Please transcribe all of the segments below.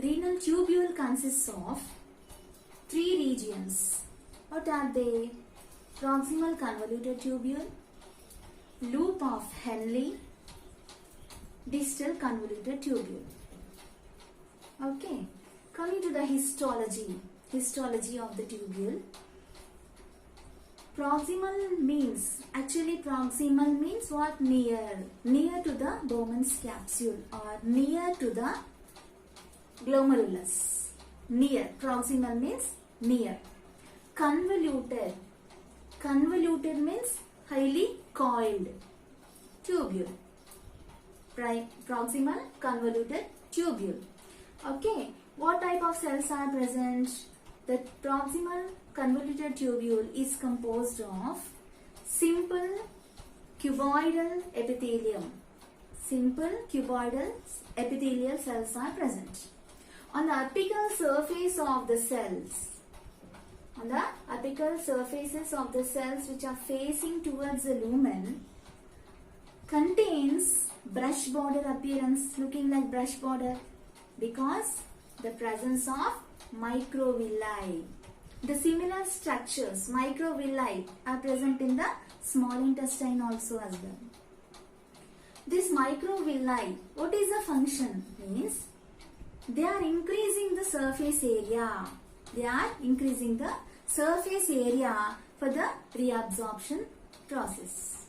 Renal tubule consists of three regions. What are they? Proximal convoluted tubule, loop of Henle, distal convoluted tubule. Okay, coming to the histology of the tubule. Proximal means what? Near to the Bowman's capsule or near to the glomerulus. Near. Proximal means near. Convoluted means highly coiled tubule. Proximal convoluted tubule. Okay, what type of cells are present? The proximal convoluted tubule is composed of simple cuboidal epithelium. Simple cuboidal epithelial cells are present. On the apical surface of the cells, which are facing towards the lumen, contains brush border appearance, looking like brush border, because the presence of microvilli. The similar structures, microvilli, are present in the small intestine also as well. This microvilli, what is the function? Means they are increasing the surface area. For the reabsorption process.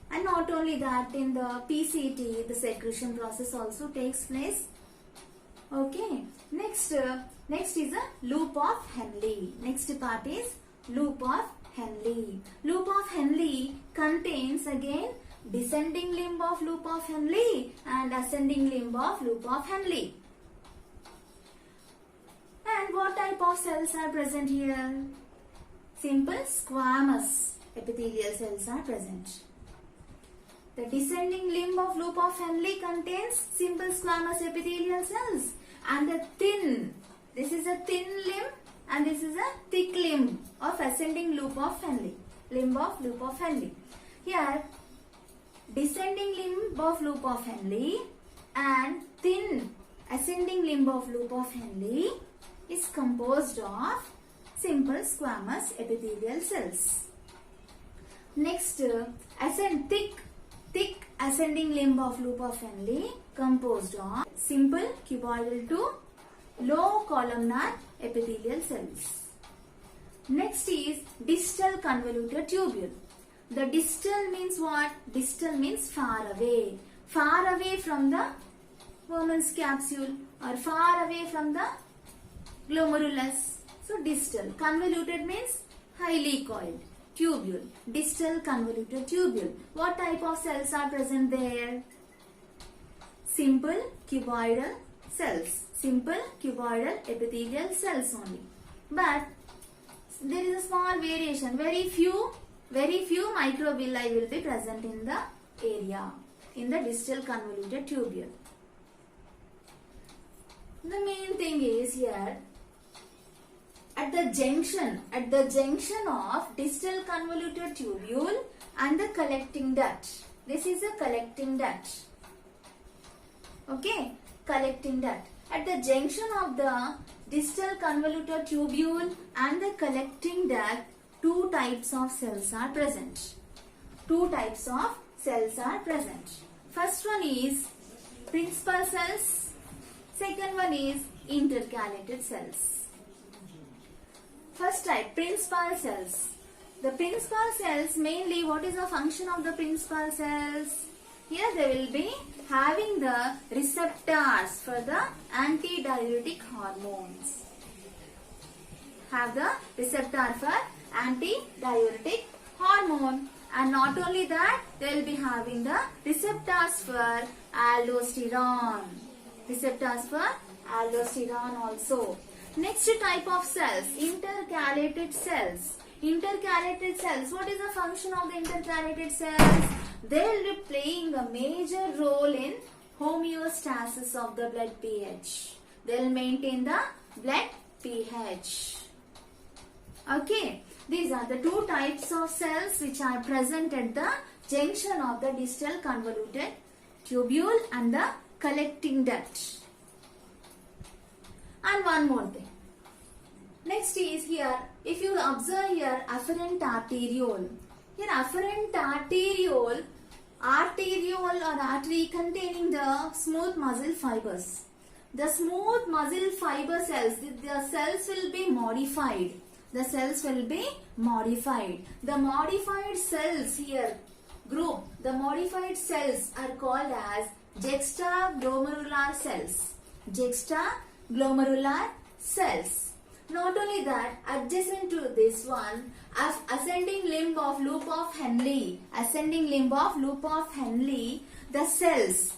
And not only that, in the PCT, the secretion process also takes place. Okay. Next is a loop of Henle. Next part is loop of Henle. Loop of Henle contains again descending limb of loop of Henle and ascending limb of loop of Henle. And what type of cells are present here? Simple squamous epithelial cells are present. The descending limb of loop of Henle contains simple squamous epithelial cells, and this is a thin limb and this is a thick limb of ascending loop of Henle. Here, descending limb of loop of Henle and thin ascending limb of loop of Henle is composed of simple squamous epithelial cells. Next, thick ascending limb of loop of Henle composed of simple cuboidal to low columnar epithelial cells. Next is distal convoluted tubule. The distal means what? Distal means far away from the Bowman's capsule or far away from the glomerulus. So distal. Convoluted means highly coiled tubule. Distal convoluted tubule. What type of cells are present there? Simple cuboidal cells. Simple cuboidal epithelial cells only. But there is a small variation. Very few microvilli will be present in the area, in the distal convoluted tubule. The main thing is here, at the junction of distal convoluted tubule and the collecting duct. This is a collecting duct. Okay, collecting duct. At the junction of the distal convoluted tubule and the collecting duct, two types of cells are present. First one is principal cells. Second one is intercalated cells. First type, principal cells. The principal cells, mainly what is the function of the principal cells? Here they will be having the receptors for the antidiuretic hormones. Have the receptor for antidiuretic hormone. And not only that, they will be having the receptors for aldosterone. Also. Next type of cells, intercalated cells. Intercalated cells, what is the function of the intercalated cells? They will be playing a major role in homeostasis of the blood pH. They will maintain the blood pH. Okay, these are the two types of cells which are present at the junction of the distal convoluted tubule and the collecting duct. one more thing. Next is here, if you observe here, afferent arteriole. Here afferent arteriole or artery containing the smooth muscle fibers. The smooth muscle fiber cells, the cells will be modified. The cells will be modified. The modified cells here, group, the modified cells are called as juxtaglomerular cells. Juxtaglomerular cells. Not only that, adjacent to this one, ascending limb of loop of Henle, the cells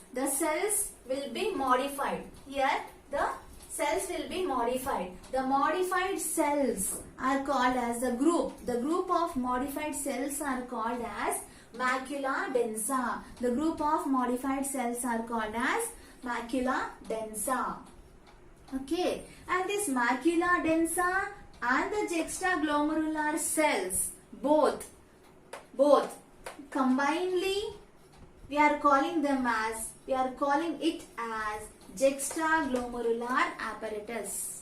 will be modified. Here, the cells will be modified. The modified cells are called as the group of modified cells are called as macula densa. The group of modified cells are called as macula densa. Okay, and this macula densa and the juxtaglomerular cells, both combinedly, we are calling it as juxtaglomerular apparatus.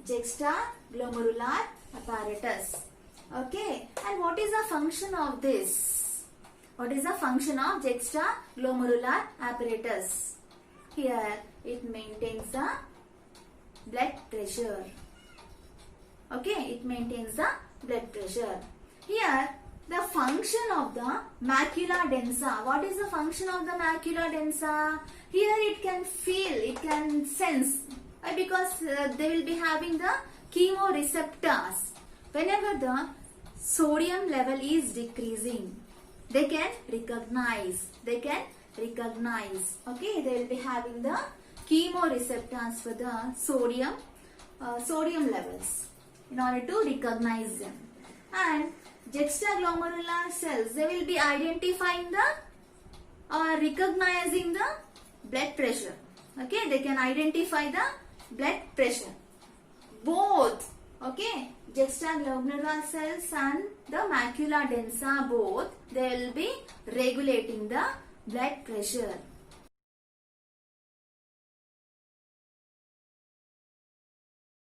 Juxtaglomerular apparatus. Okay, and what is the function of this? What is the function of juxtaglomerular apparatus? Here, it maintains the blood pressure. Okay, it maintains the blood pressure. Here, the function of the macula densa. What is the function of the macula densa? Here it can feel, it can sense. Why? Because they will be having the chemoreceptors. Whenever the sodium level is decreasing, they can recognize. Okay, they will be having the chemoreceptors for the sodium levels in order to recognize them. And juxtaglomerular cells, they will be identifying the or recognizing the blood pressure. Okay, they can identify the blood pressure. Both, okay, juxtaglomerular cells and the macula densa, both, they will be regulating the blood pressure.